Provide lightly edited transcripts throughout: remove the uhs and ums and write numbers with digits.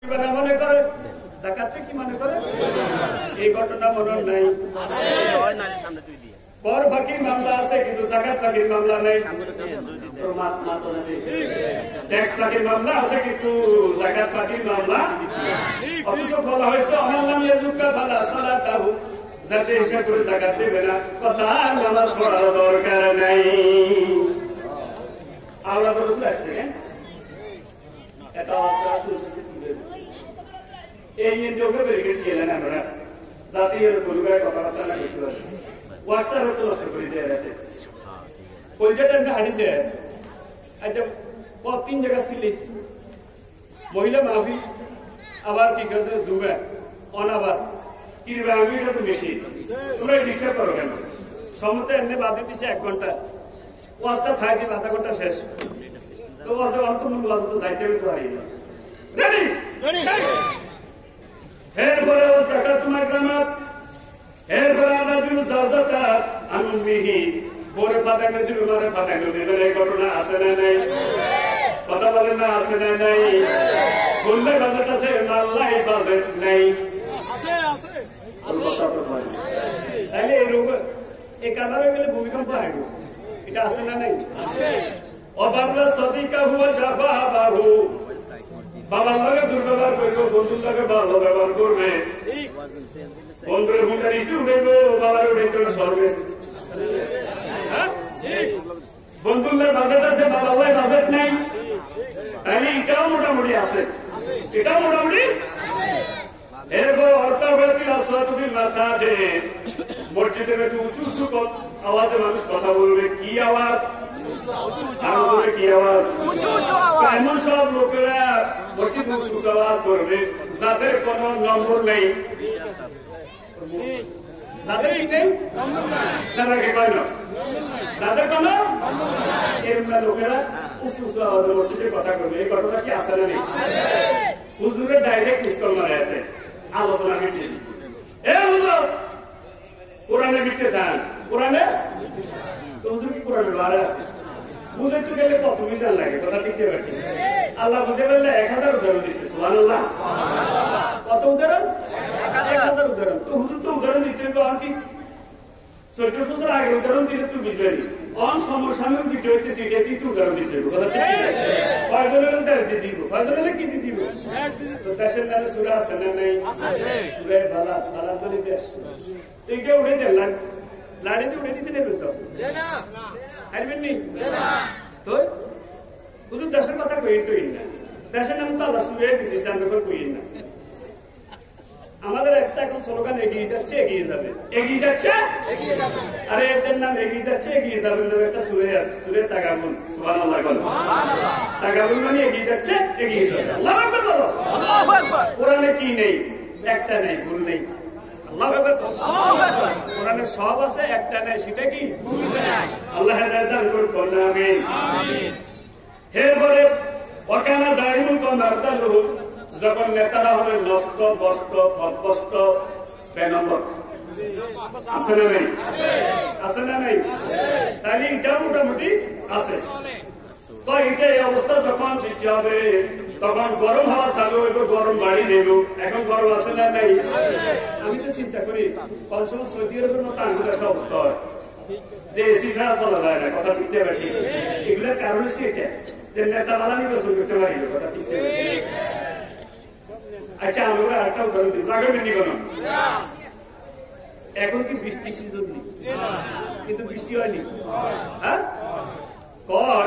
মনে করে ডাকাতকে কি মনে করে এই ঘটনা মনে নাই কর ফাঁকির মামলা আছে কিন্তু জাকাত ফাঁকির মামলা নাই ট্যাক্স ফাঁকির মামলা আছে কিন্তু জাকাত ফাঁকির মামলা অথচ বলা হয়েছে আমার নামে যুক্কা ভালা সালা তাহু যাতে হিসাব করে জাকাত দেবে না কথা নামাজ পড়ার দরকার নাই আল্লাহ বলে আসছে এটা এই যোগ্য ব্যারিকেড গেলেন আমরা জাতীয় পরিবারের কথাবার্তা না করতে পারি ওয়ার্তার হতো নষ্ট করে দেয় রাতে কলজাটা আমরা হাঁটিছে আচ্ছা 3 জায়গা সিলেছি মহিলা মাহফিল আবার কি করছে জুমা অনাবার কিরবা আমি এটা তো বেশি তোমরা ডিস্টার্ব করো কেন সমতে এমনি বাদ দিচ্ছে 1 ঘন্টা ওয়াজটা খাইছে আধা ঘন্টা শেষ তো ওয়াজটা অন্তমূল ওয়াজ তো যাইতে হবে তো হারিয়ে রেডি এরপরে ও জাকাত মাকরামাত এরপরে আমরা যদি জাকাত আনুমিহি বড় পাতাঙ্গ যদি মারে পাতাঙ্গ দেবেন এই ঘটনা আছে না নাই কথা বলেন না আছে না নাই বললে বাজেট আছে মাল্লাই বাজেট নাই আছে আছে তাহলে এই রোগ এই কারণে গেলে ভূমিকম্প হয় এটা আছে না নাই আছে অবাবলা সদিকা হুয়া জাফা বাহু বাবার লগে দুর্ব্যবহার করবো বন্ধুর লগে ভালো ব্যবহার করবে বন্ধুর হুন্ডা নিচে উঠেব বাবার উঠে চলে সরবে বন্ধুর বাজেট আছে বাবার লাই বাজেট নাই তাইলে এটাও মোটামুটি আছে এটাও মোটামুটি এরপর অর্থাবর্তী আসওয়াতুল মাসাজে মসজিদের একটু উঁচু উঁচু আওয়াজে মানুষ কথা বলবে কি আওয়াজ কি আওয়াজ এমন সব লোকেরা মসজিদ উঁচু আওয়াজ করবে যাদের কোন নম্বর নেই যাদের নেই তারা কি পায় না যাদের কোন এরকম লোকেরা উঁচু উঁচু আওয়াজে মসজিদে কথা করবে এই ঘটনা কি আসে না নেই হুজুরের ডাইরেক্ট মিস কল মারা যেতে আলোচনা মিটিয়ে এ হুজুর কোরআনে মিটে দেন কোরআনে তো হুজুর কি কোরআনে বারে আসছে বুঝে তো গেলে কত বিজান লাগে কথা ঠিক আছে আল্লাহ বুঝে বললে 1000 উদাহরণ দিচ্ছে সুবহানাল্লাহ কত উদাহরণ 1000 উদাহরণ তো হুজুর তো উদাহরণ দিতে তো আর কি 14 বছর আগে উদাহরণ দিলে তুই বুঝবে অন সমসাময়িক যেটা হইতে সেটা দিয়ে তুই উদাহরণ দিতে কথা ঠিক আছে কয়জনের দেশ দিয়ে দিব কয়জনের কি দিয়ে দিব তো দেশের নামে সূরা আছে না নাই আছে সূরা বালা বালা বলে দেশ তো এটা উড়ে দেন লাড়ি দিয়ে উড়ে দিতে নেবে তো না আরবেন নি না তো হুজুর দেশের কথা কইই না দেশের নামে তো আল্লাহ সূরা দিতেছে আমরা কইই না আমাদের একটা এখন স্লোগান এগিয়ে যাচ্ছে এগিয়ে যাবে এগিয়ে যাচ্ছে এগিয়ে যাবে আরে এদের নাম এগিয়ে যাচ্ছে এগিয়ে যাবে নামে একটা সূরা আছে সূরা তাগাবুন সুবহানাল্লাহ সুবহানাল্লাহ তাগাবুন মানে এগিয়ে যাচ্ছে এগিয়ে যাবে আল্লাহু আকবার বলো আল্লাহু আকবার কোরআনে কি নেই একটা নেই ভুল নেই আল্লাহু আকবার আল্লাহু আকবার কোরআনে সব আছে একটা নেই সেটা কি ভুল নাই আল্লাহ হেদায়েত দান করুন আমিন আমিন এরপরে ওয়াকানা জালিমুন কামারতালহু যখন নেতারা হবে নষ্ট বস্ত কষ্ট বেনম্বর আছে না নাই আছে না নাই তাহলে এটা মোটামুটি আছে তো এটা এই অবস্থা যখন সৃষ্টি হবে তখন গরম হাওয়া চালু হইব গরম বাড়ি যাইব এখন গরম আছে না নাই আমি তো চিন্তা করি কোন সময় সৌদি আরবের মতো আঙ্গুল একটা অবস্থা হয় যে এসি ছাড়া চলা যায় না কথা ঠিক আছে এগুলোর কারণ হচ্ছে এটা যে নেতা বালা নির্বাচন করতে পারি কথা ঠিক আছে আচ্ছা আমরা একটা উদাহরণ দিই লাগাবেন নি কেন এখন কি বৃষ্টি সিজন নেই কিন্তু বৃষ্টি হয়নি হ্যাঁ কর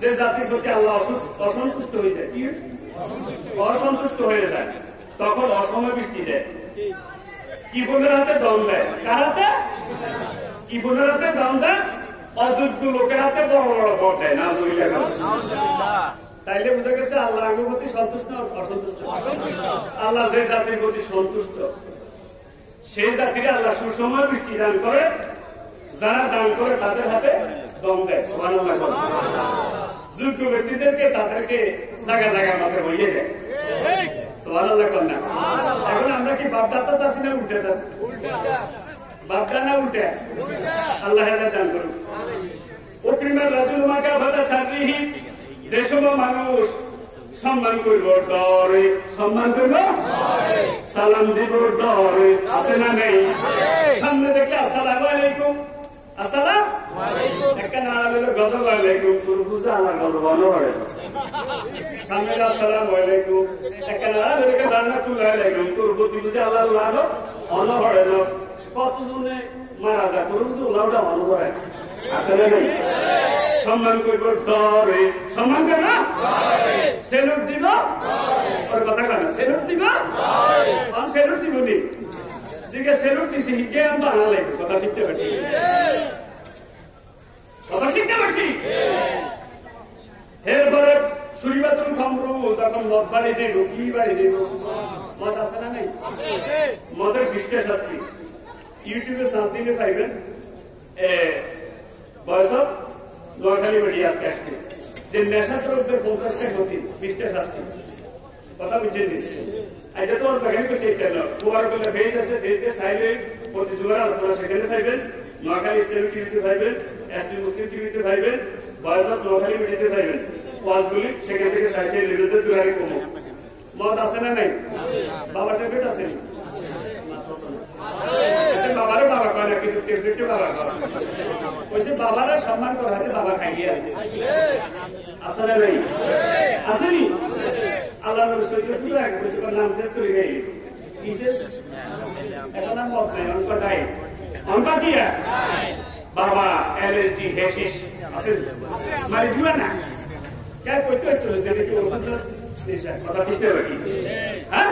যে জাতির প্রতি আল্লাহ অসন্তুষ্ট হয়ে যায় কি অসন্তুষ্ট হয়ে যায় তখন অসময় বৃষ্টি দেয় কি বোনের হাতে দম দেয় কার হাতে কি বোনের হাতে দম দেয় অযোগ্য লোকের হাতে বড় বড় ভোট দেয় না তাইলে বুঝা গেছে আল্লাহ আগের প্রতি সন্তুষ্ট না অসন্তুষ্ট আল্লাহ যে জাতির প্রতি সন্তুষ্ট সেই জাতিকে আল্লাহ সুসময় বৃষ্টি দান করে যারা দান করে তাদের হাতে দম দেয় সুবহানাল্লাহ যোগ্য ব্যক্তিদেরকে তাদেরকে জায়গা জায়গা মাথায় বইয়ে দেয় সুবহানাল্লাহ কন্যা এখন আমরা কি বাপদাতা আছি না উল্টে যান বাপদা না উল্টে আল্লাহ হেদায়েত দান করুন ওকরিমা রাজুল মাকা ফাতা শাররিহি যে সময় মানুষ সম্মান করব ডরে সম্মান করব সালাম দিব ডরে আছে না নেই সামনে দেখলে আসসালামু আলাইকুম আসসালাম একটা না হলে গজব আলাইকুম তোর বুঝা আমার গজব হলে সামনে আসসালামু আলাইকুম একটা না হলে রাহমাতুল্লাহি আলাইকুম তোর বুঝি বুঝা আল্লাহ হলো হলে কত জনে মারা যায় তোর বুঝি লাউডা ভালো করে আসলে নেই সম্মান করব ডরে সম্মান করব না সেলুট দিব আর কথা কানা সেলুট দিব আর সেলুট দিব নি জিগে সেলুট দিছি হিগে আম বানালে কথা ঠিক আছে কথা ঠিক আছে এরপরে সুরিবাতুল খামরু যখন মদ বাড়ি যে কি বাড়ি যে মদ আছে না নাই মদের বিষ্টের শাস্তি ইউটিউবে সার্চ দিলে পাইবেন বয়স নোয়াখালী বেরিয়ে আজকে আসছে যে নেশা দ্রব্যের 50টা ক্ষতি 20টা শাস্তি কথা বুঝছেন আচ্ছা তো ওর বাগান করতে কেন কুয়ার বলে ফেজ আছে ফেজকে সাইলে প্রতি জোগাড় আলোচনা সেখানে পাইবেন নোয়াখালী ইসলামিক টিভিতে পাইবেন এসপি মুসলিম টিভিতে পাইবেন বয়স নোয়াখালী বেরিয়েতে পাইবেন ওয়াজগুলি সেখান থেকে সাইসে লেভেলের দুয়ারে কমো মদ আছে না নাই বাবা ট্যাবলেট আছে বাবারে বাবা কয় না কিন্তু ট্যাবলেটে বাবা কয় ওইসে বাবারা সম্মান করা হাতে বাবা খাইয়ে আছে না নাই আসেনি আল্লাহ নবী সাল্লাল্লাহু আলাইহি ওয়াসাল্লাম নাম শেষ করে গেল কি শেষ এটা নাম মদ নাই অঙ্ক নাই অঙ্ক কি বাবা এলএসডি হেশিশ আছে মানে জুয়া না কে কইতে চলে যে কি ওষুধ নেশা কথা ঠিক আছে হ্যাঁ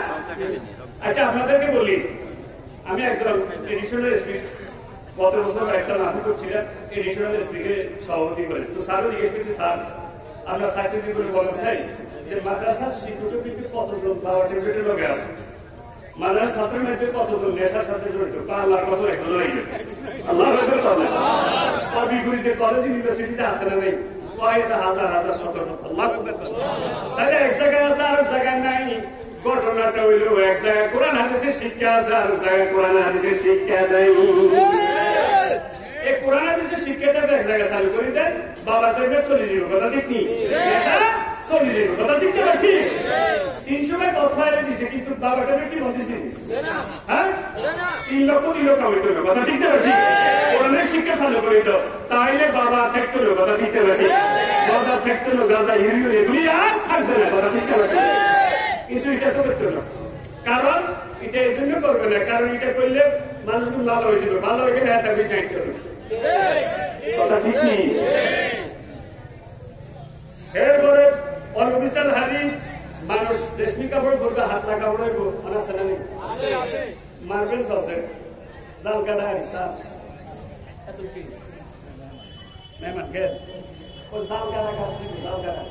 আচ্ছা আপনাদেরকে বলি আমি একজন এডিশনাল স্পিচ গত বছর একটা নাটক করছিলাম এডিশনাল স্পিচে সভাপতি করে তো স্যারও জিজ্ঞেস করছে স্যার আমরা চাকরি করে বলতে চাই যে মাদ্রাসার শিক্ষকের কিন্তু কতজন পাওয়া ট্যাবলেটের লোক আছে মাদ্রাসার ছাত্রের মধ্যে কতজন নেশার সাথে জড়িত 5 লাখ বছর এখন লাগবে আল্লাহ রাখবে তাহলে বিপরীতে কলেজ ইউনিভার্সিটিতে আছে না নেই কয়েকটা হাজার হাজার শত শত আল্লাহ রাখবে তাহলে এক জায়গায় আছে আর এক জায়গায় নাই ঘটনাটা হইল এক জায়গায় কোরআন হাদিসের শিক্ষা আছে আর এক জায়গায় কোরআন হাদিসের শিক্ষা নেই এই কোরআন হাদিসের শিক্ষাটা এক জায়গায় চালু করে দেন বাবা দেখবে চলে যাবে কথা ঠিক নেই চলে যাবে কথা ঠিক আছে ঠিক 300 ভাই 10 ভাই দিছে কিন্তু বাবাটা কি বলতেছি হ্যাঁ 3 লক্ষ হইতো না কথা ঠিক আছে ঠিক কোরআনের শিক্ষা চালু করে দাও তাইলে বাবা থাকতো না কথা ঠিক আছে ঠিক বাবা থাকতো না গাদা হিরিও এগুলি আর থাকবে না কথা ঠিক আছে কিন্তু এটা তো করতে না কারণ এটা এই জন্য করবে না কারণ এটা করলে মানুষগুলো ভালো হয়েছিল ভালো হয়ে গেলে হাতে বেশি সাইড করবে কথা ঠিক নেই এরপরে অনবিশাল হারি মানুষ রেশমি কাপড় পরবে হাত না কাপড় হইব মানে আছে না মার্বেল চলছে জাল কাটা হারি সার এত কি মেহমান গে ও জাল কাটা জাল কাটা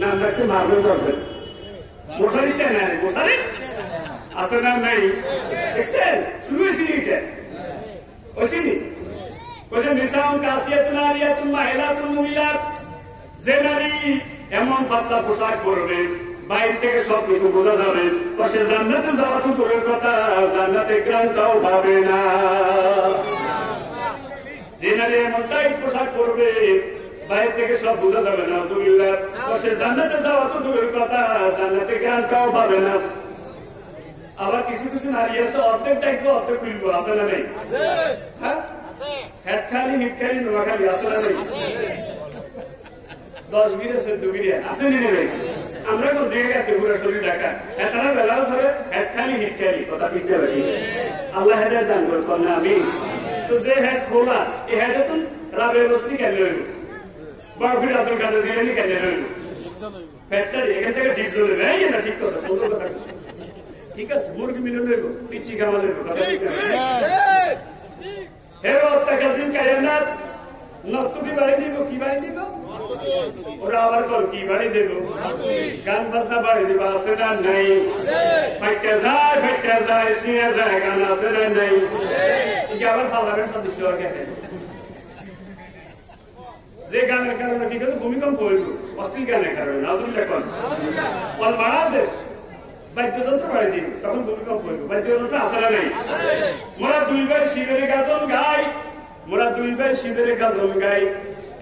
না সে মার্বেল চলছে মশারিতে না মশারি আছে না নাই দেখছেন শুরু হয়েছিল এটা ওইসিনি কোসে নিসাম কাসিয়াতুন আরিয়াতুন মাহিলাতুন মুমিনাত যে নারী এমন পাতলা পোশাক পরবে বাইরে থেকে সব কিছু বোঝা যাবে সে জান্নাতে যাওয়া তো দূরের কথা জান্নাতে গ্রামটাও পাবে না যে নারী এমন টাইট পোশাক পরবে বাইরে থেকে সব বোঝা যাবে না আলহামদুলিল্লাহ সে জান্নাতে যাওয়া তো দূরের কথা জান্নাতে গ্রামটাও পাবে না আবার কিছু কিছু নারী আছে অর্ধেক টাইপে অর্ধেক খুলবো আছে না নেই হ্যাঁ হেটখালি হিটখালি নোয়াখালি আছে না নেই 10 গিরে 14 গিরে আছে নি নেই আমরা কোন জায়গায় পুরো শরীর ঢাকা এতটা বেলাও ধরে হেটখালি হিটখালি কথা ঠিক আছে আল্লাহ হেদায়েত দান করুন আমিন তো যে হেড খোলা এই হেডে তো রাবে বসতি কেন হইব বাবুর আব্দুল কাদের জিলানী কেন হইব ফ্যাক্টর এখান থেকে ঠিক চলে নাই না ঠিক কথা সুন্দর কথা ঠিক আছে মুরগি মিলন হইব পিচি কামাল হইব কথা ঠিক আছে হেরো তাকাজিন কায়নাত নতুকি বাড়ি যাইব কি বাড়ি যাইব ওরা আবার কল কি বাড়ি যাইব গান বাজনা বাড়ি যাইব আছে না নাই ফাইটা যায় সিয়া যায় গান আছে না নাই কি আবার পার্লামেন্ট সদস্য আগে যে গানের কারণে কি করে ভূমিকম্প হইব অশ্লীল গানের কারণে নাজুল্লাহ কোন বল মারা আছে বাদ্যযন্ত্র বাড়ি যাইব তখন ভূমিকম্প হইব বাদ্যযন্ত্র আছে না নাই মোরা দুইবার শিবের গাজন গাই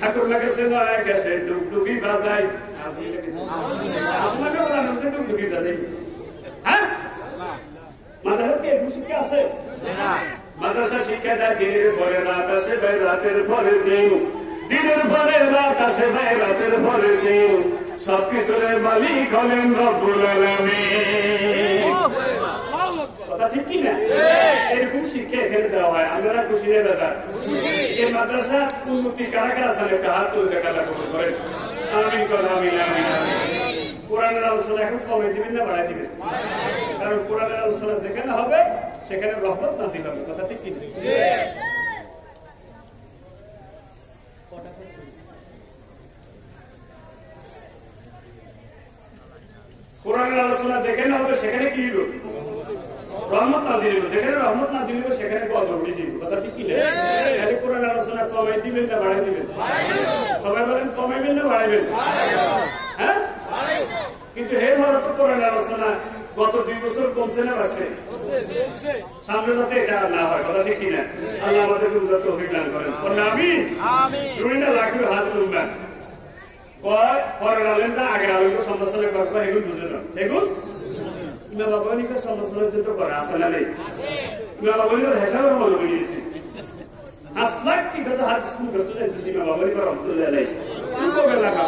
ঠাকুর লাগেছে নয় গেছে ডুগডুগি বাজাই আপনাকে বলানো হচ্ছে ডুগডুগি বাজাই হ্যাঁ মাদ্রাসা কি এরকম শিক্ষা আছে মাদ্রাসা শিক্ষা দেয় দিনের পরে রাত আসে ভাই রাতের পরে দিন দিনের পরে রাত আসে ভাই রাতের পরে দিন সবকিছুর মালিক হলেন রব্বুল আলামিন কথা ঠিক কি না এরকম শিক্ষা এখানে দেওয়া হয় আমরা খুশি নেই দাদা এই মাদ্রাসা উন্নতি কারা কারা আছে একটা হাত তুলে দেখা কবুল করেন আমিন করেন আমিন আমিন কোরআনের আলোচনা এখন কমে দিবেন না বাড়াই দিবেন কারণ কোরআনের আলোচনা যেখানে হবে সেখানে রহমত নাজিল হবে কথা ঠিক কি কোরআনের আলোচনা যেখানে হবে সেখানে কি হবে রহমত নাজিল হবে যেখানে রহমত নাজিল হবে সেখানে গজব উঠে যাবে কথা ঠিক কি না তাহলে কোরআনের আলোচনা কমাই দিবেন না বাড়াই দিবেন সবাই বলেন কমাইবেন না বাড়াইবেন হ্যাঁ কিন্তু হে ভারত কোরআনের আলোচনা গত 2 বছর কমছে না বাড়ছে সামনে যাতে এটা না হয় কথা ঠিক কিনা আল্লাহ আমাদেরকে বুঝার তৌফিক দান করেন আমিন আমিন দুইটা লাখের হাত তুলবা কয় পরের আলেমটা আগের আলেমকে সমালোচনা করবে এগুলো বুঝে না এগুলো ইমাম আবুহানিফার সমালোচনা তো করে আছে না নেই ইমাম আবুহানিফার হিসাবের মনে করি আসলাক কি কথা হাদিস মুখস্থ জানতে ইমাম আবুহানিফার রহমাতুল্লাহ আলাইহি কি বলে লাগা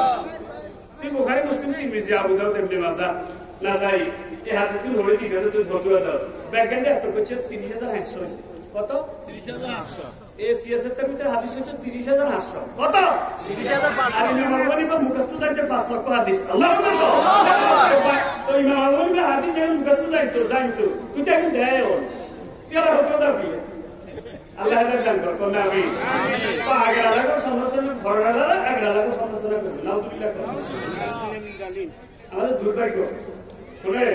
তুই বুখারী মুসলিম তিরমিজি আবু দাউদ ইবনে মাজাহ নাসাই এই হাদিসগুলো হলে কি কথা তুই ধরতে দাও ব্যাকগ্রাউন্ডে এত করছে 30800 হয়েছে কত 30800 এই সিয়াসতের ভিতরে হাদিস হচ্ছে 30800 কত 30500 আর ইমাম আবুহানিফা মুখস্থ জানতে 5 লক্ষ হাদিস আল্লাহু আকবার তো ইমাম আবুহানিফা হাদিস মুখস্থ জানতো তুই তো এখন দেয় ওর কেলা হতো না কি আল্লাহ হাজার দান কর কোন আমিন তো আগের আলাদা সমালোচনা ঘরের আলাদা আগের আলাদা সমালোচনা করবে নাউজুবিল্লাহ আমাদের দুর্ভাগ্য শুনে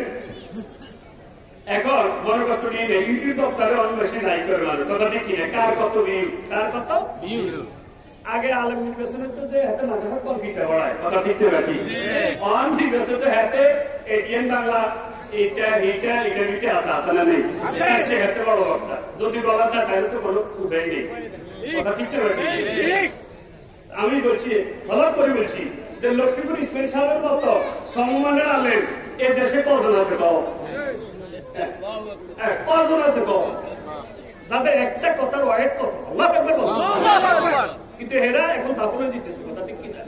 এখন মনে কষ্ট নিয়ে নেই ইউটিউব দপ্তরে অনেক বেশি লাইক করে মানুষ কথা ঠিক কিনা কার কত ভিউ কার কত ভিউজ আগে আলেম নির্বাচনে তো যে হাতে মাঝে কম্পিউটার পড়ায় কথা ঠিক নাকি অন নির্বাচনে তো হাতে এটিএম বাংলা এটা আসা না নেই হাতে বড় বক্তা যদি বলা যায় তাহলে তো কোনো উঠেই নেই কথা ঠিক নাকি আমি বলছি ভালো করে বলছি যে লক্ষ্মীপুর ইসমাইল সাহেবের মতো সম্মানের আলেম এ দেশে কজন আছে কজন আছে তাদের একটা কথার ওয়াহেড কত কিন্তু এরা এখন দাপনে জিতেছে কথা ঠিক কিনা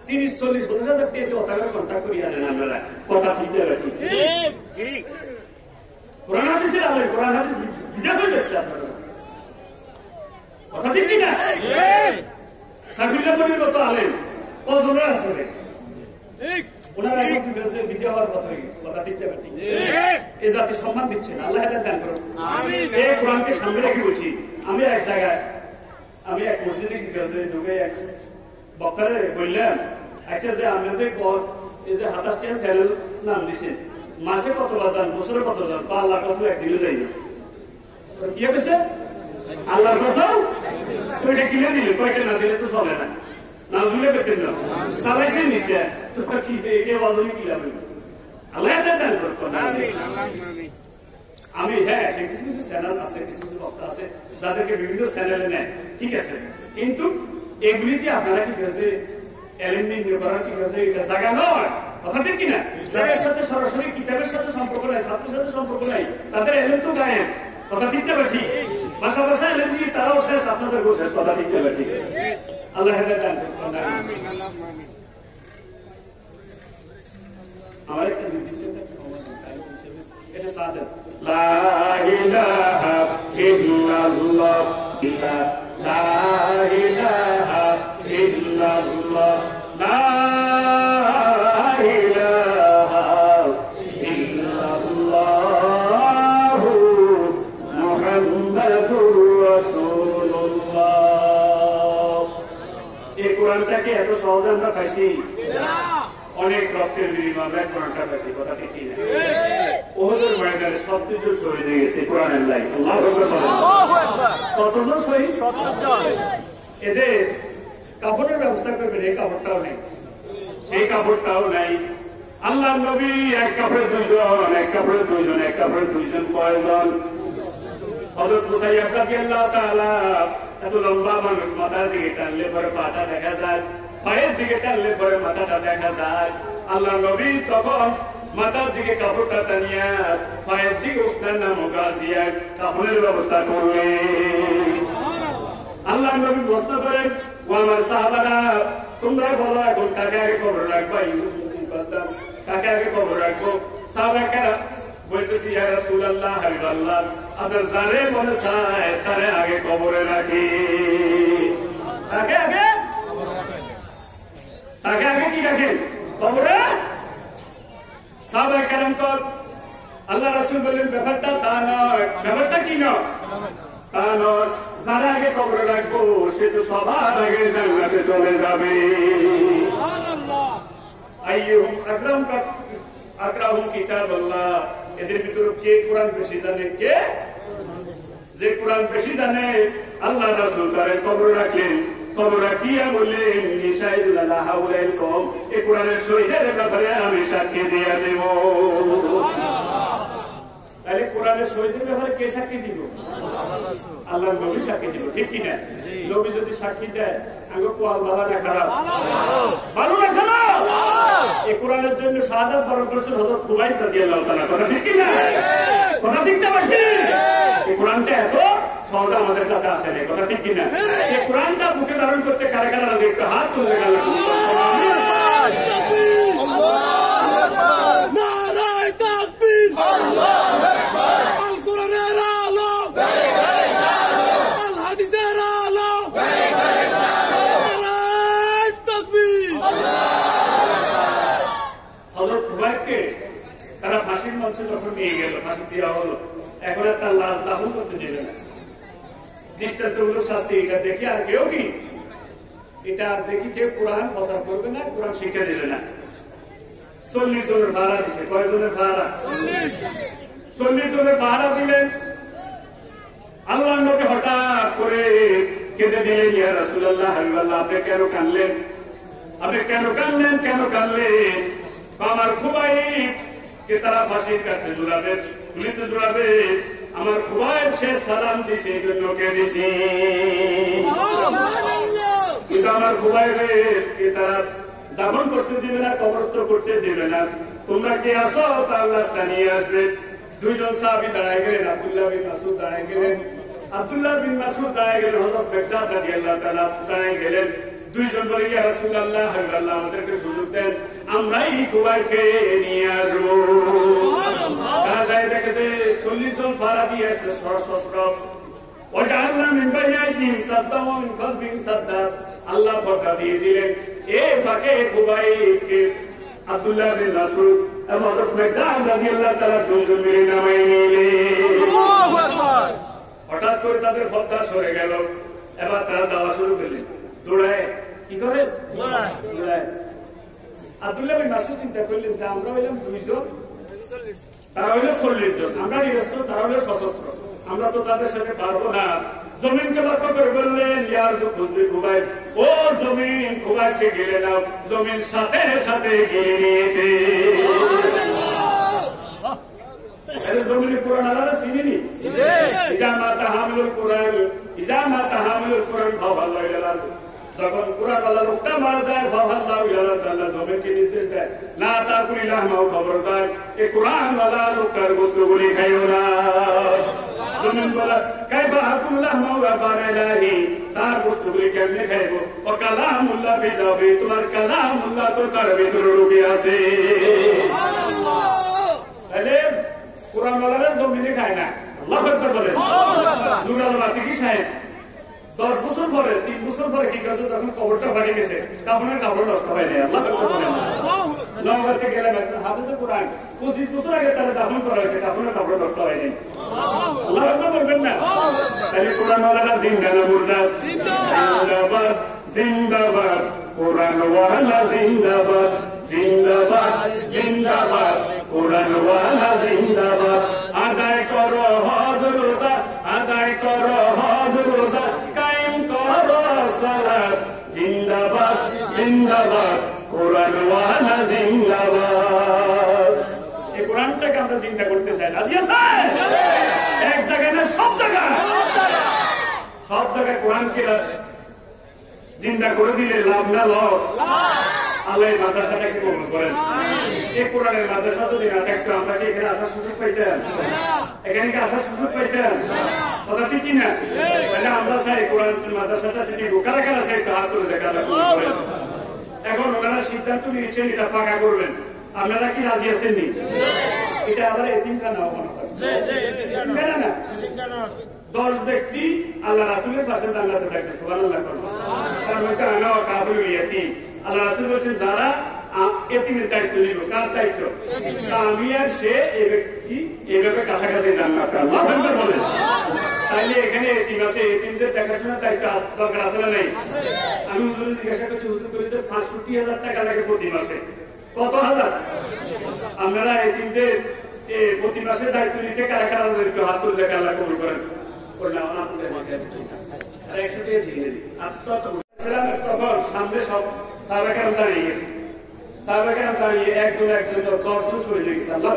30-40 হাজার টাকা কন্ট্যাক্ট করি আনেন আপনারা কথা ঠিক ঠিক কোরআন হাদিসের আলেম কোরআন হাদিস বিদা হয়ে যাচ্ছে আপনারা কথা ঠিক কিনা সাফিউল্লাহর মতো আলেম কজনের আছে ওনারা এখন বিদ্যা হওয়ার কথা হয়ে গেছে কথা ঠিক ঠিক এই জাতি সম্মান দিচ্ছে না আল্লাহ হাদায়াত দান করুন আমিন এই কোরআনকে সামনে রেখে বলছি আমি এক জায়গায় আমি এক মসজিদে গেছে ঢুকে এক বক্তারে বললাম আচ্ছা যে আপনাদের এই যে 27 চ্যানেল নাম দিচ্ছেন মাসে কত বাজান বছরে কত বাজান বা আল্লাহর কাছে একদিনও যাই না কি হয়েছে আল্লাহর কাছে তুই এটা কিনে দিলে কয়টা না দিলে তো চলে না না বুঝলে পেতেন না চালাইছে নিচে তো কি এই বাজনে কি লাভ আল্লাহ দান করুন আমি হ্যাঁ কিছু কিছু চ্যানেল আছে কিছু কিছু বক্তা আছে যাদেরকে বিভিন্ন চ্যানেলে নেয় ঠিক আছে কিন্তু এগুলিতে আপনারা কি আছে এলিমিনেট করার কি আছে এটা জায়গা নয় কথা ঠিক কিনা যাদের সাথে সরাসরি কিতাবের সাথে সম্পর্ক নাই ছাত্রের সাথে সম্পর্ক নাই তাদের এলিম তো গায়েব কথা ঠিক না ঠিক ভাষা ভাষা এলিম দিয়ে তারাও শেষ আপনাদের শেষ কথা ঠিক না ঠিক আল্লাহ হেদায়েত দান করুন আমিন আল্লাহুম্মা আমিন আমার একটা নির্দিষ্ট এটা সাদত লা ইলাহা ইল্লাল্লাহ লা ইলাহা ইল্লাল্লাহ লা ইলাহা ইল্লাল্লাহ মুহাম্মাদুর রাসূলুল্লাহ এই কোরআনটাকে এত সহজে আমরা পাইছি অনেক রক্তের বিনিময়ে কোরআনটা পাইছি কথা ঠিক না ওহদের ময়দানে 70 জন শহীদ হয়ে গেছে কোরআনের লাই আল্লাহু আকবার কতজন শহীদ 70 জন এদের কাপড়ের ব্যবস্থা করবেন এই কাপড়টাও নেই সেই কাপড়টাও নাই আল্লাহ নবী এক কাপড়ে দুইজন এক কাপড়ে দুইজন এক কাপড়ে দুইজন কয়জন হযরত মুসাইয়্যিব রাদিয়াল্লাহু তাআলা এত লম্বা মানুষ মাথার দিকে টানলে পরে পাটা দেখা যায়, পায়ের দিকে টানলে পরে মাথাটা দেখা যায়। আল্লাহ নবী তখন মাথার দিকে কাপড়টা টানিয়া পায়ের দিকে উষ্ণার নাম গাছ দিয়া কাপড়ের ব্যবস্থা করলেন। আল্লাহ নবী প্রশ্ন করেন, ও আমার সাহাবারা, তোমরা বলো এখন কাকে আগে খবর রাখবা? কাকে আগে খবর রাখবো? সাহাবারা বলতেছি, ইয়া রাসূলুল্লাহ, হাবিবাল্লাহ, আপনার যারে মনে চায় তারে আগে কবরে রাখি। তাকে আগে কি রাখেন? কবরে। সাহাবায়ে কেরাম তো আল্লাহ রাসূল বললেন, ব্যাপারটা তা নয়। ব্যাপারটা কি নয়? তা নয়, যারা আগে কবরে রাখবো সে তো সবার আগে জান্নাতে চলে যাবে। আইয়ুহুম আকরাহুম কিতাবাল্লাহ, এদের ভিতরে কে কোরআন বেশি জানে? কে যে কোরআন বেশি জানে আল্লাহ রাসূল তারে কবর রাখলেন। কবর রাখিয়া বললেন, ইশাইদুল্লাহ হাউলাইল কওম, এই কোরআনের শহীদের ব্যাপারে আমি সাক্ষী দিয়ে দেব। তাহলে কোরআনের শহীদের ব্যাপারে কে সাক্ষী দিব? আল্লাহ নবী সাক্ষী দিব, ঠিক কিনা? নবী যদি সাক্ষী দেয় আগে কোরআন ভালো না খারাপ? ভালো না খারাপ? এই কোরআনের জন্য শাহাদাত বরণ করেছেন হযরত খুবাইব রাদিয়াল্লাহু তাআলা, কথা ঠিক কিনা? কথা ঠিক না? এই কোরআনটা এত সহজ আমাদের কাছে আসে না, কথা ঠিক কিনা? এই কোরআনটা বুকে ধারণ করতে কারা কারা রাজি? একটু হাত তুলে গেল। তারা ফাঁসির মঞ্চে যখন নিয়ে গেল, ফাঁসি দেওয়া হলো, এখন আর তার লাশ দাফন করতে দেবে না। দৃষ্টান্তমূলক শাস্তি এটা দেখে আর কেউ কি এটা আর দেখি কেউ কোরআন প্রচার করবে না, কোরআন শিক্ষা দেবে না। 40 জনের ভাড়া দিছে। কয়জনের ভাড়া? 40 জনের ভাড়া দিলেন। আল্লাহ নবী হঠাৎ করে কেঁদে দিলেন, ইয়া রাসূলুল্লাহ, হাবিবাল্লাহ, আপনি কেন কাঁদলেন? আপনি কেন কাঁদলেন? কেন কাঁদলেন? আমার খুবাইব কে তারা ফাঁসির কাছে জুড়াবে, গুলিতে জুড়াবে। আমার খুবাইব সে সালাম দিছে, এই জন্য কেঁদেছি। কিন্তু আমার খুবাইবের কে তারা দাফন করতে দিবে না, কবরস্থ করতে দিবে না। তোমরা কে আসো তার লাশটা নিয়ে আসবে। 2 জন সাহাবী দাঁড়ায় গেলেন। আব্দুল্লাহ বিন মাসউদ দাঁড়ায় গেলেন। আব্দুল্লাহ বিন মাসউদ দাঁড়ায় গেলেন। হযরত মিকদাদ রাদিয়াল্লাহু তাআলা দাঁড়ায় গেলেন। 2 জন বলে, ইয়া রাসূলুল্লাহ, হাবিবাল্লাহ, আমাদেরকে সুযোগ দেন, আমরাই খুবাইবকে নিয়ে আসবো। তারা যায় দেখে যে 40 জন ভাড়া দিয়ে আসলে সশস্ত্র। ওটা আল্লাহ মিন বাইনি আইদিহিম সাদ্দা ওয়া মিন খালফিহিম সাদ্দা, আল্লাহ পর্দা দিয়ে দিলেন। এই ফাঁকে খুবাইবকে আব্দুল্লাহ বিন মাসউদ এবং হযরত মিকদাদ রাদিয়াল্লাহু তাআলা 2 জন মিলে নামায় নিলেন। আল্লাহু আকবার। হঠাৎ করে তাদের পর্দা সরে গেল। এবার তারা দাওয়া শুরু করলেন। দৌড়ায় কি করে? দৌড়ায়। আব্দুল্লাহ বিন মাসউদ চিন্তা করলেন যে আমরা হইলাম 2 জন, তারা হইল 40 জন, আমরা নিরস্ত্র, তারা হইল সশস্ত্র, আমরা তো তাদের সাথে পারবো না। জমিনকে লক্ষ্য করে বললেন, ইয়ার খুবই খুবাইব, ও জমিন, খুবাইবকে গেলে দাও। জমিন সাথে সাথে গেলে নিয়েছে। জমিনের কোরআন আলাদা চিনিনি? ইজা মাতা হামিলুল কোরআন, ইজা মাতা হামিলুল কোরআন ভাল্লাহ ইলাল, যখন কোরআন আল্লাহ লোকটা মারা যায়, ভাল্লাহ ইলাল, আল্লাহ জমিনকে নির্দেশ দেয়, না তাকুল ইলাহমাও, খবরদার এই কোরআন আল্লাহ লোকটার বস্তুগুলি খাইও না। জমিন বলা, কাইফা আকুল ইলাহমাও রাব্বানা ইলাহি, তার বস্তুগুলি কেমনে খাইবো? ও কালামুল্লাহ বিজাবি, তোমার কালামুল্লাহ তো তার ভিতরে লুকিয়ে আছে। তাহলে কোরআন আল্লাহর জমিনে খায় না। আল্লাহু আকবার বলেন। নূর আল্লাহ কি সাহেব 10 বছর পরে, 3 বছর পরে কি কাজ, তখন কবরটা ফাটে গেছে, কাপড়ের কাপড় নষ্ট হয় না। আল্লাহু আকবার বলেন। নওগাঁতে গেলাম একটা হাফেজে কোরআন, 25 বছর আগে তারা দাফন করা হয়েছে, কাপড়ের কাপড় নষ্ট হয় না। আল্লাহু আকবার বলবেন না? তাহলে কোরআন ওয়ালা জিন্দা না মুর্দা? জিন্দাবাদ, জিন্দাবাদ, কোরআন ওয়ালা জিন্দাবাদ, জিন্দাবাদ, জিন্দাবাদ, কোরআন ওয়ালা জিন্দাবাদ। আদায় করো হজ রোজা, আদায় করো হজ রোজা, কায়েম করো সালাত, জিন্দাবাদ, জিন্দাবাদ, কোরআন ওয়ালা জিন্দাবাদ। এই কোরআনটাকে আমরা চিন্তা করতে চাই, রাজি আছেন? এক জায়গায় না, সব জায়গায়। সব জায়গায় কোরআনকে জিন্দা করে দিলে লাভ না লস? আল্লাহ মাদ্রাসাটাকে কবুল করেন। এই কোরআনের মাদ্রাসা যদি না থাকতো আমরা কি এখানে আসার সুযোগ পাইতাম? এখানে কি আসার সুযোগ পাইতাম? কথা ঠিক কিনা? তাহলে আমরা চাই কোরআন মাদ্রাসাটা যদি কারা কারা চাই তো হাত করে দেখা করেন। এখন ওনারা সিদ্ধান্ত নিয়েছেন এটা পাকা করবেন, আপনারা কি রাজি আছেন? নি এটা আবার এতিমখানাও মনে হয় না। 10 ব্যক্তি আল্লাহ রাসূলের পাশে জান্নাতে থাকবে, সুবহানাল্লাহ। কারণ ওইটা আনা কাবুল ইয়াতিম, আল্লাহ রাসূল বলেছেন যারা এতিমের দায়িত্ব নিল, কার দায়িত্ব? আমি আর সে এই ব্যক্তি এইভাবে কাছাকাছি জান্নাত আল্লাহ বলেন। তাইলে এখানে এতিম আছে, এতিমদের দেখাশোনার দায়িত্ব দরকার আছে না নাই? আমি হুজুর জিজ্ঞাসা করছি, হুজুর করে তো 65,000 টাকা লাগে প্রতি মাসে। কত হাজার? আপনারা এতিমদের প্রতি মাসে দায়িত্ব নিতে কারা কারা একটু হাত তুলে দেখা আল্লাহ কবুল করেন। তখন সামনে সব সাহাবায়ে দাঁড়িয়ে গেছে, সাহাবায়ে দাঁড়িয়ে একজন 10জন শহীদ হয়ে গেছে। আল্লাহ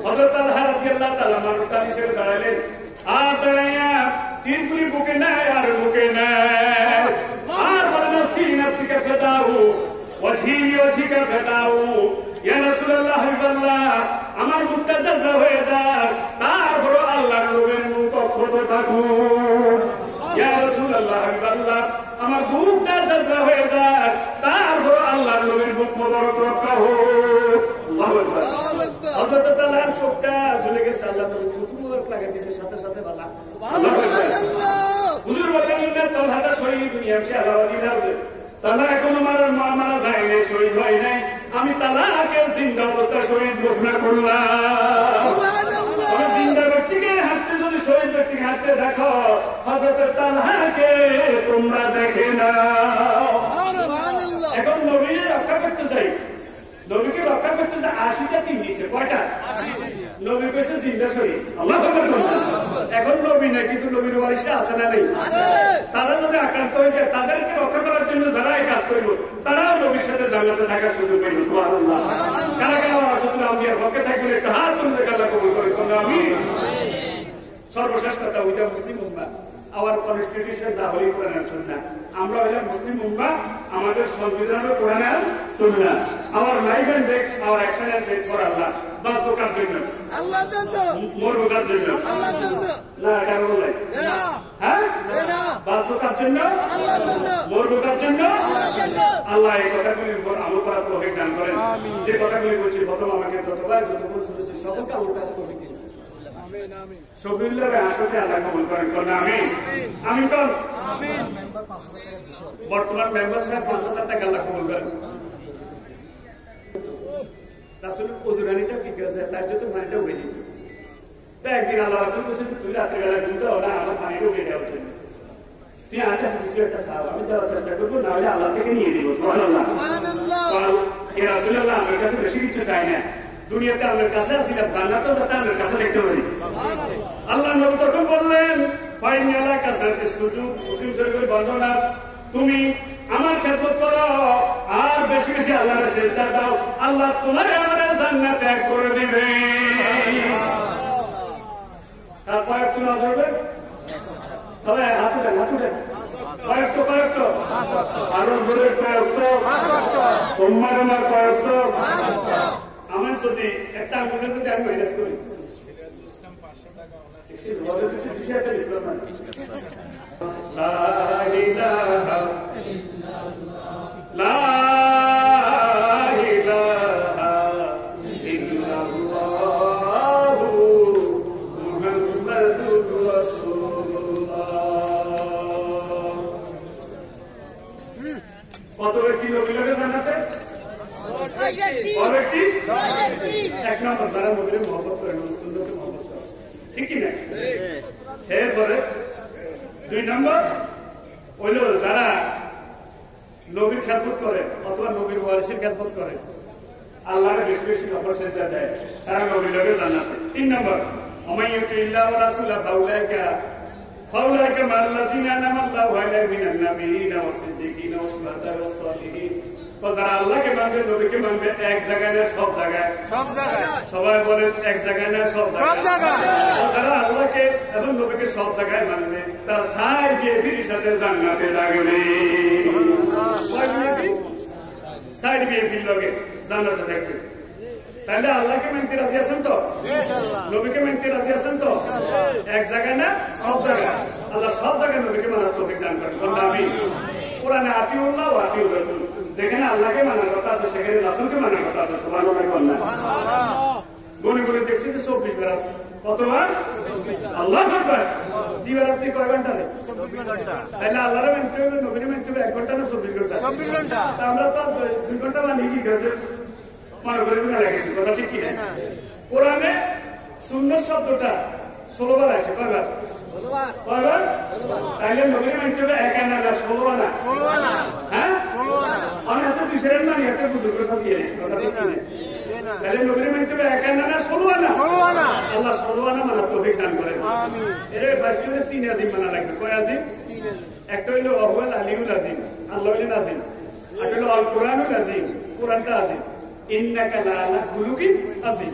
হযরত তালহা রাদিয়াল্লাহু তাআলা মারুতানি হিসেবে দাঁড়ালেন, আর দাঁড়াইয়া তিনগুলি বুকে নেয় আর বুকে নেয় আর বলে নফসি নফসিকা ফাদাউ ওয়াজহি ওয়াজহিকা ফাদাউ, ইয়া রাসূলুল্লাহ হাবিবাল্লাহ আমার মুখটা জাজরা হয়ে যাক, তারপর আল্লাহর নবীর মুখ অক্ষত থাকুক। ইয়া রাসূলুল্লাহ হাবিবাল্লাহ আমার মুখটা জাজরা হয়ে যাক, তারপর আল্লাহর নবীর মুখ মোবারক রক্ষা হোক। আল্লাহু আকবার। হযরত তালহার চোখটা জ্বলে গেছে, আল্লাহ নবী থুতু মোবারক লাগাই দিয়েছে সাথে সাথে বালা। আল্লাহু আকবার। হুজুর বললেন ইন্না তালহাটা শহীদ ইয়ামশি আলা ওয়াজিহি, তালহা এখনো মারা যায় নাই, শহীদ হয় নাই, আমি তালহাকে জিন্দা অবস্থায় শহীদ ঘোষণা করলাম। জিন্দা ব্যক্তিকে হাঁটতে যদি শহীদ ব্যক্তিকে হাঁটতে দেখো, হযরত তালহাকে তোমরা দেখে না। এখন নবীকে রক্ষা করতে চাই, নবীকে রক্ষা করতে চাই, 80টা তিন দিছে, কয়টা? নবী কইছে জিন্দা শহীদ। আল্লাহু আকবার। এখন নবী নাই, কিন্তু নবীর ওয়ারিসে আছে না নেই? তারা যদি আক্রান্ত হয়ে যায়, তাদেরকে রক্ষা করার জন্য যারা এই কাজ করব, তারাও নবীর সাথে জান্নাতে থাকার সুযোগ পাইবে। সুবহানাল্লাহ। কারা কারা রাসূলুল্লাহ আম্বিয়ার পক্ষে থাকবেন একটু হাত তুলে আল্লাহ কবুল করে। আমিন। সর্বশেষ কথা, ওইটা মুসলিম উম্মাহ, our constitution the holy Quran and sunnah. আমরা হইলাম মুসলিম উম্মাহ, আমাদের সংবিধান কোরআন এন্ড সুন্নাহ। Our life and death, our action and death for Allah. বাদ কার জন্য? আল্লাহর জন্য। মরব কার জন্য? আল্লাহর জন্য। না কার বলে? না। হ্যাঁ? না। বাদ কার জন্য? আল্লাহর জন্য। মরব কার জন্য? আল্লাহর জন্য। আল্লাহ এই কথাগুলির উপর আমল করার তৌফিক দান করেন। আমিন। যে কথাগুলি বলছি প্রথম আমাকে যতবার যতক্ষণ শুনেছি সকলকে আমল করার তৌফিক দিন। আমিন আমিন। সবিল্লাহ আসলে আল্লাহ কবুল করেন। আমিন আমিন। কোন আমিন। বর্তমান মেম্বার সাহেব 5,000 টাকা আল্লাহ কবুল করেন। রাসূল ওজুরানিটা কি করেছে, তার জন্য মানিটা উঠে দিন। তাই একদিন আল্লাহ রাসূল বলেছেন, তুই রাত্রিবেলা ঘুমতে না, আমার পানিটা উঠে দেওয়া উঠে। তুই আমার কাছে কিছু একটা চাও, আমি দেওয়ার চেষ্টা করবো, না হলে আল্লাহ থেকে নিয়ে দিব। সুবহানাল্লাহ। এ রাসূলুল্লাহ আমার কাছে বেশি কিছু চাই না, দুনিয়াতে আমার কাছে আসিলাম, জান্নাতও যাতে আমার কাছে দেখতে পারি। আল্লাহ নবী তখন বললেন, ফাইনালা কাসাতে সুজুদ, মুসলিম শরীফের বর্ণনা, তুমি আমার খেদমত করো আর বেশি বেশি আল্লাহর সিজদা দাও, আল্লাহ তোমার আমার জান্নাতে এক করে দিবে। তারপর একটু নজর দেন, তবে হাত উঠেন, হাত উঠেন, কয়েকটা আরো জোরে কয়েকটা, তোমার আমার কয়েকটা। আমার যদি একটা আঙুলে যদি আমি মাইনাস করি, কত ব্যক্তি নবী লাগে জান্নাতে? এক নম্বর যারা নবীর মহব্বত করেন, সুন্নতকে মহব্বত করেন, ঠিক কি না? এরপরে 2 নম্বর হইল যারা নবীর খেদমত করে অথবা নবীর ওয়ারিসের খেদমত করে, আল্লাহকে বেশি বেশি নফল সিজদা দেয়, তারা নবীর লগে জান্নাতে। 3 নম্বর, ওমাইয়ুতিল্লাহ ওয়া রাসূলা ফাউলাইকা فأولئك مع الذين أنعم الله عليهم من النبيين والصديقين والشهداء والصالحين যারা আল্লাহকে মানবে নবীকে মানবে এক জায়গায় না সব জায়গায় সবাই বলেন এক জায়গায় না সব জায়গায় যারা আল্লাহকে এবং নবীকে সব জায়গায় মানবে তারা সাই দিয়ে বিরির সাথে জান্নাতে লাগবে সাইড দিয়ে বিল লগে জান্নাতে থাকবে তাহলে আল্লাহকে মানতে রাজি আছেন তো নবীকে মানতে রাজি আছেন তো এক জায়গায় না সব জায়গায় আল্লাহ সব জায়গায় নবীকে মানার তৌফিক দান করেন বলতে আমি কোরআনে আতিউল্লাহ ওয়া আতিউর রাসূল যেখানে আল্লাহকে মানার কথা আছে সেখানে রাসূলকে মানার কথা আছে সুবহানাল্লাহ সুবহানাল্লাহ গুনে গুনে দেখছি যে 24 বার আছে কতবার আল্লাহু আকবার দিবারাত্রি কয় ঘন্টা রে 24 ঘন্টা তাহলে আল্লাহর মানতে হবে নবীর মানতে হবে 1 ঘন্টা না 24 ঘন্টা 24 ঘন্টা আমরা তো 2 ঘন্টা মানি কি গেছে মনে করে না লাগেছে কথা ঠিক কি না কোরআনে সুন্নাত শব্দটা 16 বার আছে কয়বার 16 বার তাহলে নবীর মানতে হবে 1 না 16 না হ্যাঁ 16 না আমি এত বিশাল মানি এত বুঝুক সাথে গেছি কথা ঠিক কি না তাহলে নবীর মানতে হবে 1 না 16 না আল্লাহ 16 না মানা তৌফিক দান করেন আমিন এর ফার্স্ট হলো 3 আজিম মানা লাগবে কয় আজিম 3 একটা হলো ওয়াল আলিউল আজিম আল্লাহ হলো আজিম আর হলো আল কোরআনুল আজিম কোরআনটা আজিম ইন্নাকা লাআলা খুলুকিন আযীম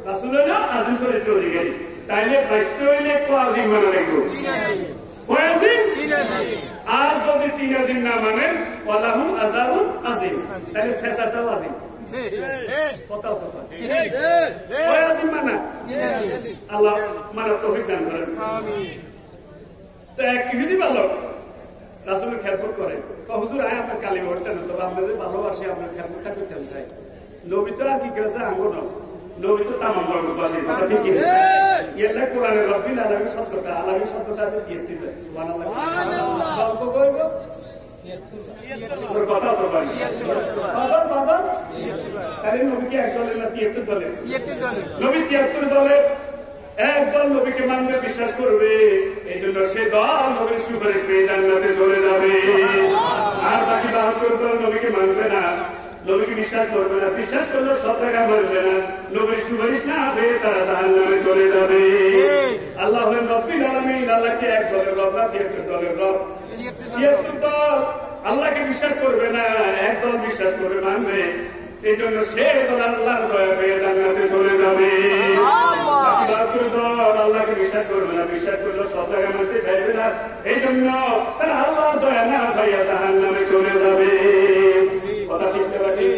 রাসূলুল্লাহ আযীম চরিত্র অধিকারী তাইলে ফার্স্ট হইলে কো আযীম মানা লাগবে কয় আজিম 3 আজিম আর যদি 3 আজিম না মানেন ওয়ালাহুম আযাবুন আযীম তাহলে শেষাটাও আযীম কথা কয় আজিম মানা আল্লাহ মানা তৌফিক দান করেন আমিন তো এক ইহুদি বালক রাসূলের খেদমত করে হুজুর আয় আপনার কালিমা পড়তেন তো আপনাদের ভালোবাসি আপনার খেদমতটা করতে চাই নবী তো আর কি করেছে আঙ্গুন নবী তো তামাম ভালোবাসি কথা ঠিক কি এলা কোরআনে রব্বিল আলামিন শব্দটা আলামিন শব্দটা আছে 33 সুবহানাল্লাহ সুবহানাল্লাহ গল্প কইব 73 কথা তো পারি বাবা তাহলে নবী কি এক দলের না 73 দলের 73 দলের নবী 73 দলের একদল নবীকে মানবে বিশ্বাস করবে এই জন্য সে দল নবীর সুপারিশ পেয়ে জান্নাতে চলে যাবে আর বাকি 72 দল নবীকে মানবে না নবীকে বিশ্বাস করবে না বিশ্বাস করলে সব জায়গায় মানবে না নবীর সুপারিশ না পেয়ে তারা জাহান্নামে চলে যাবে আল্লাহ হলেন রব্বুল আলামিন আল্লাহকে এক দলের রব না 73 দলের রব 73 দল আল্লাহকে বিশ্বাস করবে না এক দল বিশ্বাস করবে মানবে এই জন্য সে দল আল্লাহর দয়া পেয়ে জান্নাতে চলে যাবে আল্লাহকে বিশ্বাস করবে না বিশ্বাস করলে সব জায়গায় মানতে চাইবে না এই জন্য তারা আল্লাহর দয়া না পাইয়া জাহান্নামে চলে যাবে কথা ঠিক নাকি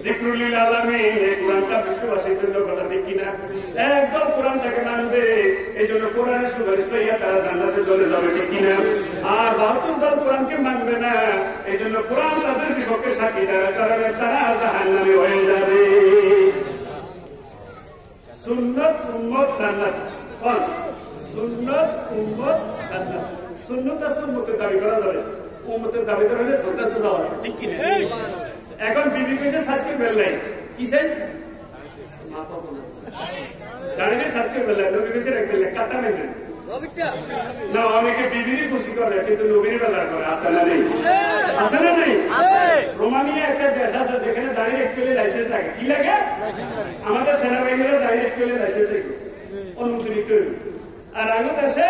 জিকরুল আলামিন এই কোরআনটা বিশ্ববাসীর জন্য কথা ঠিক কিনা একদম কোরআনটাকে মানবে এই জন্য কোরআনের সুপারিশ পাইয়া তারা জান্নাতে চলে যাবে ঠিক কিনা আর 72 দল কোরআনকে মানবে না এই জন্য কোরআন তাদের বিপক্ষে সাক্ষী তারা জাহান্নামে হয়ে যাবে সুন্নাত উম্মত জান্নাত কোন সুন্নাত উম্মত জান্নাত সুন্নাত আসলে উম্মতের দাবি করা যাবে উম্মতের দাবি করা হলে জান্নাতে যাওয়া ঠিক কি না এখন বিবি কইছে শাস্তি বেললাই কি সাইজ মাথা বলে দাঁড়িয়ে শাস্তি বেললাই নবী কইছে রাখতে কাটা নেই না অনেকে বিবিরই খুশি করে কিন্তু নবীর বাজার করে আছে না নেই আছে না নেই রোমানিয়া একটা দেশ আছে যেখানে দাঁড়িয়ে একচুয়ালি লাইসেন্স লাগে কি লাগে আমাদের সেনাবাহিনীরা দাঁড়িয়ে একচুয়ালি লাইসেন্স লাগে অনুমতি নিতে আর আগের দেশে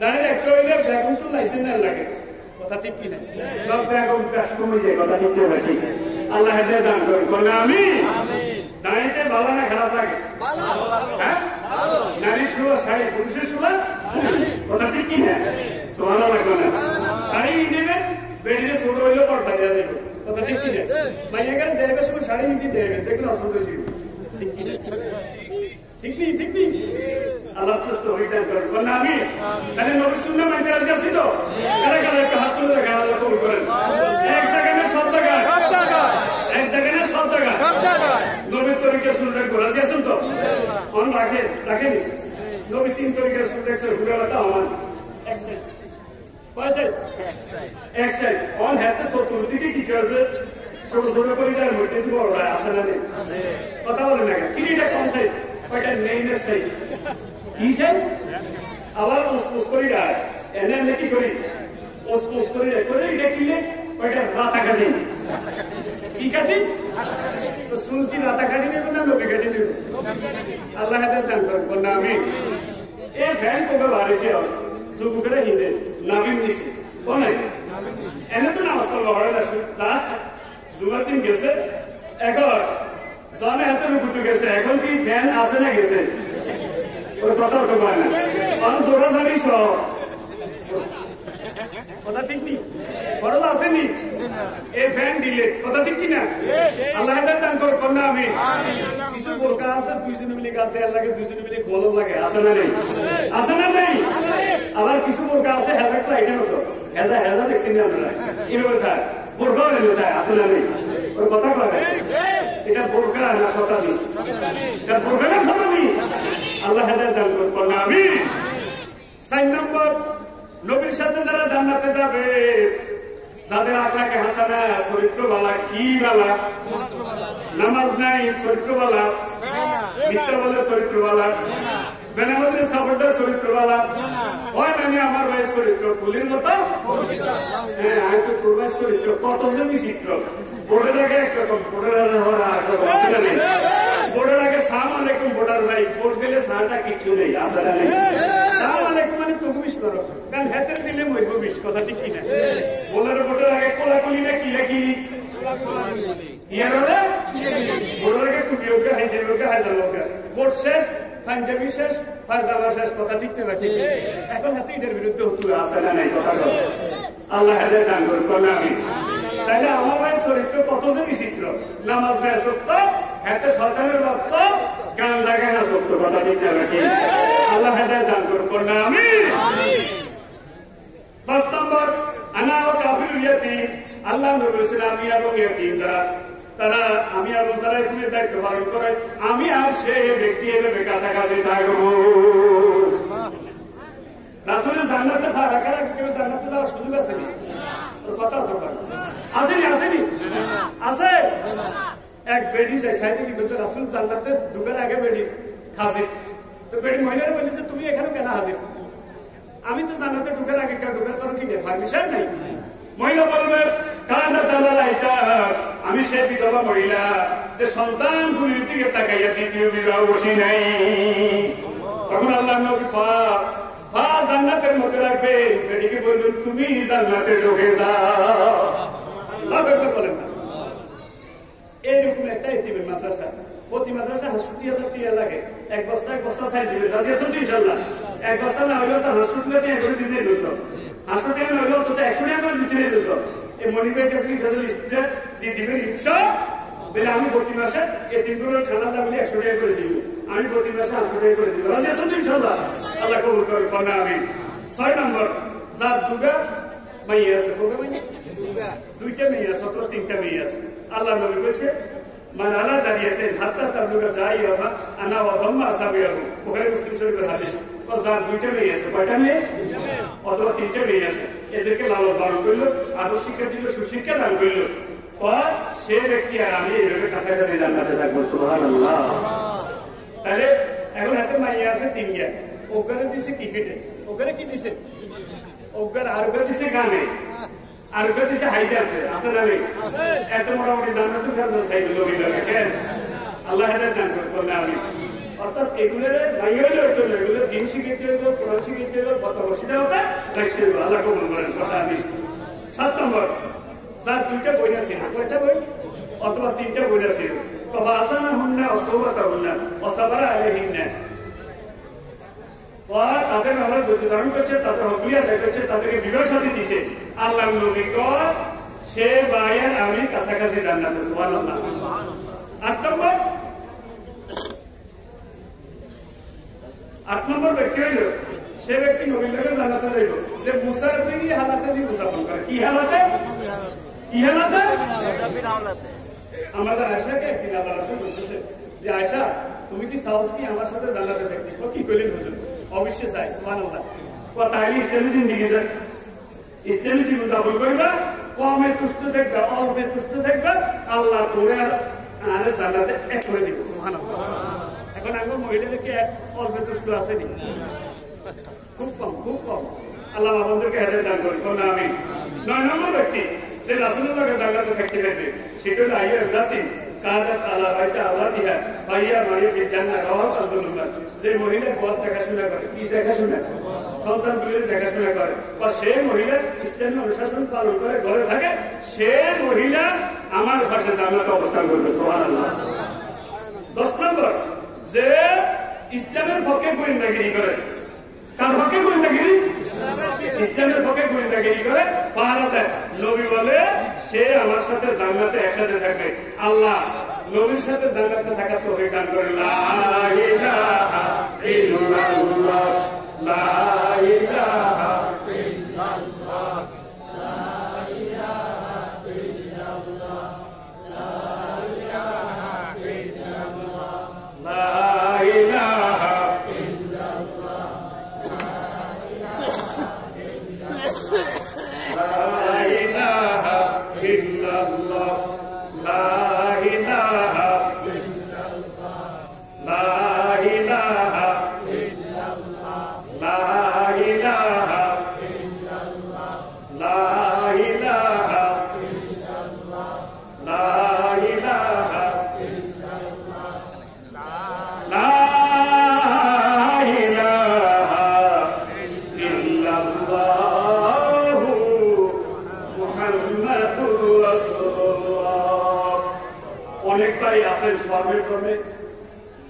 দাঁড়িয়ে একচুয়ালি ব্যাগুন তো লাইসেন্স না লাগে কথা ঠিক কি না সব ব্যাগুন ব্যাস কমে যায় কথা ঠিক না ঠিক আল্লাহ হেদায়েত দান করুন বলেন আমিন দাঁড়িয়ে ভালো না খারাপ লাগে হ্যাঁ নারী শুলো শাড়ি পুরুষের শুলো কথা ঠিক কি না সুবহানাল্লাহ না শাড়ি নেবে বেডিতে ছোট হইলে পর্দা দেওয়া যাবে কথা ঠিক কি না মাইয়াকে দেবে শুধু শাড়ি নিতে দেবে দেখলে অসুবিধা হয়ে ঠিক নেই ঠিক নেই আল্লাহ তো হইতাম করেন বলেন আমি তাহলে নবী সুন্নাহ মানতে রাজি আছি তো কারা কারা একটা হাত তুলে দেখা আল্লাহ কবুল করেন এক জায়গায় না সব জায়গায় এক জায়গায় না সব জায়গায় নবীর তরিকা সুন্নাহ করে রাজি আছেন তো অন রাখেনি নবী 3 তরিকা সুন্নাহ এর হুলাটা আমার এক সাইড কয় সাইড এক সাইড অন হাতে চতুর্দিকে কি কাছে ছোট ছোট করে দেওয়ার মধ্যে তো বড় আছে না নেই কথা বলেন না কিনিটা কোন সাইজ কয়টা নেইনের সাইজ কি সাইজ আবার ওস করে দেয় এনে কি করি ওস করে দেখিলে কয়টা রাতা কাটি কি কাটি তো শুনতি রাতা কাটি নেব না নবী কাটি নেব আল্লাহ হাতে দান করুন না আমি এই ফ্যান কোবে বারিশে যুবকেরা হিন্দে নাবিন নিছে ও নাই এনে তো নামাজ পড়লো হরে না তা জুমার দিন গেছে এখন জানে হাতে রুকুতে গেছে এখন কি ফ্যান আছে না গেছে ওর কথা তো পায় না মানুষ ওরা জানিস কথা ঠিক নি বড় আসেনি এই ফ্যান দিলে কথা ঠিক কিনা আল্লাহ দান করে কন্যা আমি কিছু বোরকা আছে দুইজনে মিলে গাতে আল্লাহকে দুইজনে মিলে গলম লাগে আছে না নেই আছে না নেই আবার কিছু বোরকা আছে হেজার লাইটের মতো হেজা দেখছেন না আপনারা এইভাবে থাকে বোরকাও এনে থাকে আছে না নেই ওর কথা কয় এটা বোরকা না শতানি এটা বোরকা না শতানি আল্লাহ দান করে কন্যা আমি 4 নম্বর নবীর সাথে যারা জান্নাতে যাবে তাদের আপনাকে হাসানা চরিত্রবালা কি বালা নামাজ নাই চরিত্রবালা মিথ্যা বলে চরিত্রবালা বেনামাজের সাপোর্টটা চরিত্রবালা হয় মানে আমার ভাইয়ের চরিত্র ফুলের মতো হ্যাঁ আমি তো পূর্বের চরিত্র কত যে বিচিত্র বোর্ডের আগে একরকম বোর্ডের আগে সালাম আলাইকুম বোর্ডার ভাই বোর্ড দিলে সাহাটা কিছু নেই আসলে নেই সালাম আলাইকুম মানে তবু বিশ করো কারণ হাতের দিলে মরবো বিশ কথা ঠিক কিনা বোর্ডের আগে কোলাকুলি না কি রাখি ইয়ার বোর্ডের আগে টুপি ওকে হাইজের ওকে হাইজার ওকে বোর্ড শেষ পাঞ্জাবি শেষ পায়জামা শেষ কথা ঠিক না ঠিক এখন হাতে এটার বিরুদ্ধে হতো আসলে নেই কথা আল্লাহ হাজার দান করুন আমি তাইলে আমার ভাই চরিত্র কত যে বিচিত্র নামাজ নেয় সত্য হাতে সন্তানের রক্ত গান লাগায় না সত্য কথা ঠিক না রাখি আল্লাহ হাজার দান করুন না আমি 5 নম্বর আনা ও কাফির ইয়াতিম আল্লাহ নবী বলেছেন আমি এবং ইয়াতিম তারা আমি এবং তারা তুমি দায়িত্ব পালন করে আমি আর সেই ব্যক্তি এভাবে কাছাকাছি থাকবো রাসূলের জান্নাতে থাকার কেউ জান্নাতে যাওয়ার সুযোগ আছে না কথা হতে পারে আসেনি আসেনি আছে এক বেডি যায় সাইডে কি বলতে রাসূল জান্নাতে ঢোকার আগে বেডি হাজির তো বেডি মহিলারা বলে যে তুমি এখানে কেন হাজির আমি তো জান্নাতে ঢোকার আগে কেন ঢোকার কারণ কি পারমিশন নাই মহিলা বলবে আমি সে বিধবা মহিলা যে সন্তান গুলির দিকে তাকাইয়া দ্বিতীয় বিবাহ বসি নাই তখন আল্লাহ নবী জান্নাতের মধ্যে রাখবে বেডিকে বলবেন তুমি জান্নাতে ঢোকে যাও বলেন না এইরকম একটা এতিমের মাদ্রাসা প্রতি মাদ্রাসা ৬০,০০০ টাকা লাগে এক বস্তা সাইড দিবে রাজি আছেন তো ইনশাআল্লাহ এক বস্তা না হলেও তো ৬০ টাকা ১০০ দিতে দিত ৫০০ টাকা না হলেও তো ১০০ টাকা করে দিতে দিত এই মনিবের কাছে লিস্টে দিয়ে দিবেন ইচ্ছা বলে আমি প্রতি মাসে এই তিনগুলো খানা দাম ১০০ টাকা করে দিব আমি প্রতি মাসে ৮০০ টাকা করে দিব রাজি আছেন তো ইনশাআল্লাহ আল্লাহ কবুল করে কন্যা আমি ৬ নম্বর যার দুগা মাইয়া আছে কবে মাইয়া দুইটা মেয়ে আছে অথবা ৩টা মেয়ে আছে আল্লাহ নবী বলছে মানে আলা জারিয়াতে হাত্তা তাবলুগা জাইয়াবা আনা ওয়া দাম্মা আসাবিয়াহু বুখারী মুসলিম শরীফের হাদিস তো যার দুইটা মেয়ে আছে কয়টা মেয়ে অথবা 3টা মেয়ে আছে এদেরকে লালন পালন করলো আরো শিক্ষা দিল সুশিক্ষা দান করলো সে ব্যক্তি আর আমি এইভাবে কাছাকাছি জান্নাতে থাকবো সুবহানাল্লাহ তাহলে এখন হাতে মাইয়া আছে 3টা ওখানে দিছে ক্রিকেটে ওখানে কি দিছে ওখানে আর ওখানে দিছে গানে আর ওখানে দিছে হাই জাম্পে আছে না নেই এত মোটামুটি জান্নাতে থাকবো সাইডে লোক কেন আল্লাহ হাজার দান করবেন আমি অর্থাৎ এগুলোর মাইয়া হইলে হতো না এগুলো দিন শিখিতে হইলো কোরআন শিখিতে হইলো কত বসিটা হতো রাখতে হইলো আল্লাহ কবুল করেন কথা আমি 7 নম্বর যার 2টা বই আছে কয়টা বই অথবা 3টা বই আছে তবে আসানা হুন্না অসৌবাতা হুন্না অসাবারা আলাইহিন্না তাদের আমরা ধারণ করছে তাদের হকুলিয়া দেখেছে তাদেরকে বিবাহ সাথী দিছে আল্লাহ নবী সে ভাইয়ের আমি কাছাকাছি জান্নাতে সুবহানাল্লাহ 8 নম্বর ব্যক্তি হইল সে ব্যক্তি নবীর লোকের জান্নাতে যাইব যে মুসাফিরি হালাতে জীবন যাপন করে কি হালাতে আমাদের আয়সাকে একদিন আল্লাহ রাসূল বলতেছে যে আয়সা তুমি কি সাহস কি আমার সাথে জান্নাতে থাকতে কি কইলেন হুজুর অবশ্যই চাই সুবহানাল্লাহ তাহলে ইসলামী জিন্দেগি যায় ইসলামী জীবন যাপন করবা কমে তুষ্ট থাকবে অল্পে তুষ্ট থাকবে আল্লাহ তোমার আর জান্নাতে এক করে দিবে সুবহানাল্লাহ এখন আমরা মহিলাদেরকে অল্পে তুষ্ট আসেনি খুব কম আল্লাহ আমাদেরকে হেদায়েত দান করুন আমি 9 নম্বর ব্যক্তি যে রাসূলের সঙ্গে জান্নাতে থাকতে পারবে সেটা হলো আইয়া ইব্রাহিম কাদাত আলা বাইতা আওলাদিহা ভাইয়া মারিয়া বিল জান্নাহ রাওয়াহু আল-বুখারী যে মহিলা পথ দেখাশোনা করে কি দেখাশোনা সন্তানগুলির দেখাশোনা করে, বা সে মহিলা ইসলামী অনুশাসন পালন করে ঘরে থাকে, সে মহিলা আমার পাশে জান্নাতে অবস্থান করবে। সুবহানাল্লাহ। 10 নম্বর, যে ইসলামের পক্ষে গোয়েন্দাগিরি করে। কার পক্ষে গোয়েন্দাগিরি? ইসলামের পক্ষে গোয়েন্দাগিরি করে, পাহারা দেয়। নবী বলে সে আমার সাথে জান্নাতে একসাথে থাকবে। আল্লাহ নবীর সাথে জান্নাতে থাকার তৌফিক দান করেন। লা ইলাহা ইল্লাল্লাহ, লা ইলাহা ইল্লাল্লাহ, লা ইলাহা ইল্লাল্লাহ, লা ইলাহা ইল্লাল্লাহ, লা ইলাহা ইল্লাল্লাহ, লা ইলাহা ইল্লাল্লাহ, লা ইলাহা ইল্লাল্লাহ, লা ইলাহা ইল্লাল্লাহ, লা ইলাহা ইল্লাল্লাহ, লা ইলাহা ইল্লাল্লাহ, লা ইলাহা ইল্লাল্লাহ, লা ইলাহা ইল্লাল্লাহু মুহাম্মাদুর রাসূলুল্লাহ। অনেক ভাই আছেন সর্বের ক্রমে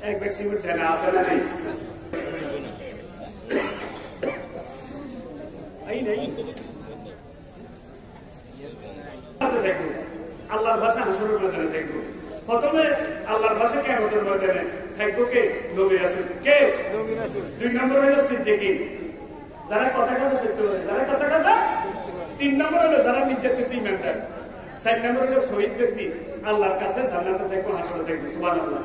এক ব্যক্তি ধ্যানে আছে না নেই? আল্লাহর ভাষা হাসরের ময়দানে দেখবো। প্রথমে আল্লাহর ভাষা কিয়ামতের ময়দানে থাকবো কে? নবী রাসূল। কে? 2 নম্বর হলো সিদ্দিকীন, যারা কথা কথা সত্য বলে, যারা কথা কথা। 3 নম্বর হলো যারা নির্যাতিত ঈমানদার। 4 নম্বর হলো শহীদ ব্যক্তি, আল্লাহর কাছে জান্নাতে থাকবো, হাসরে থাকবো। সুবহানাল্লাহ।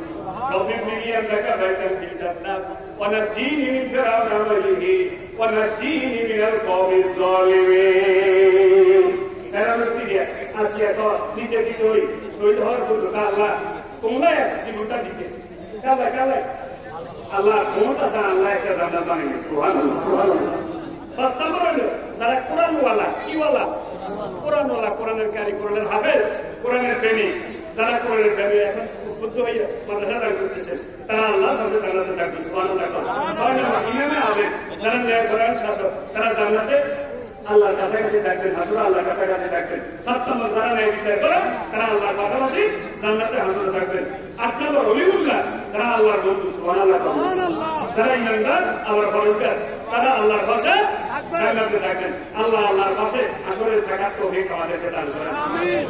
রব্বির মিলিয়ান লাকা বাইতান ফিল জান্নাত ওয়া নাজিনি মিন ফিরআউন ওয়া মালিহি ওয়া নাজিনি মিনাল কওমিজ যালিমিন। আসিয়া তো নির্যাতিত হই, শহীদ হওয়ার জন্য আল্লাহ তোমরা জীবনটা দিতেছে। আল্লাহ ক্ষমতা আছে, আল্লাহ একটা জান্নাত বানিয়ে। সুবহানাল্লাহ, সুবহানাল্লাহ। 5 নম্বর হলো যারা কোরআনওয়ালা। কি ওয়ালা? কোরআনওয়ালা, কোরআনের কারি, কোরআনের হাফেজ, কোরআনের প্রেমী। যারা কোরআনের প্রেমী এখন উদ্বুদ্ধ হয়ে মাদ্রাসা দান করতেছেন, তারা আল্লাহর কাছে জান্নাতে থাকবে। সুবহানাল্লাহ। 6 নম্বর ইমামে আবেদ, যারা ন্যায় কোরআন শাসক, তারা জান্নাতে আল্লাহর কাছাকাছি থাকবেন, হাসরে আল্লাহর কাছাকাছি থাকবেন। 7 নম্বর যারা ন্যায় বিচার করে, তারা আল্লাহর পাশাপাশি জান্নাতে হাসরে থাকবেন। 8 নম্বর ওলিউল্লাহ, যারা আল্লাহর বন্ধু। সুবহানাল্লাহ। যারা ইমানদার, আল্লাহর ফরজগার, তারা আল্লাহর পাশে জান্নাতে থাকবেন। আল্লাহ আল্লাহর পাশে হাসরে থাকার তৌফিক আমাদেরকে দান করেন। আমিন।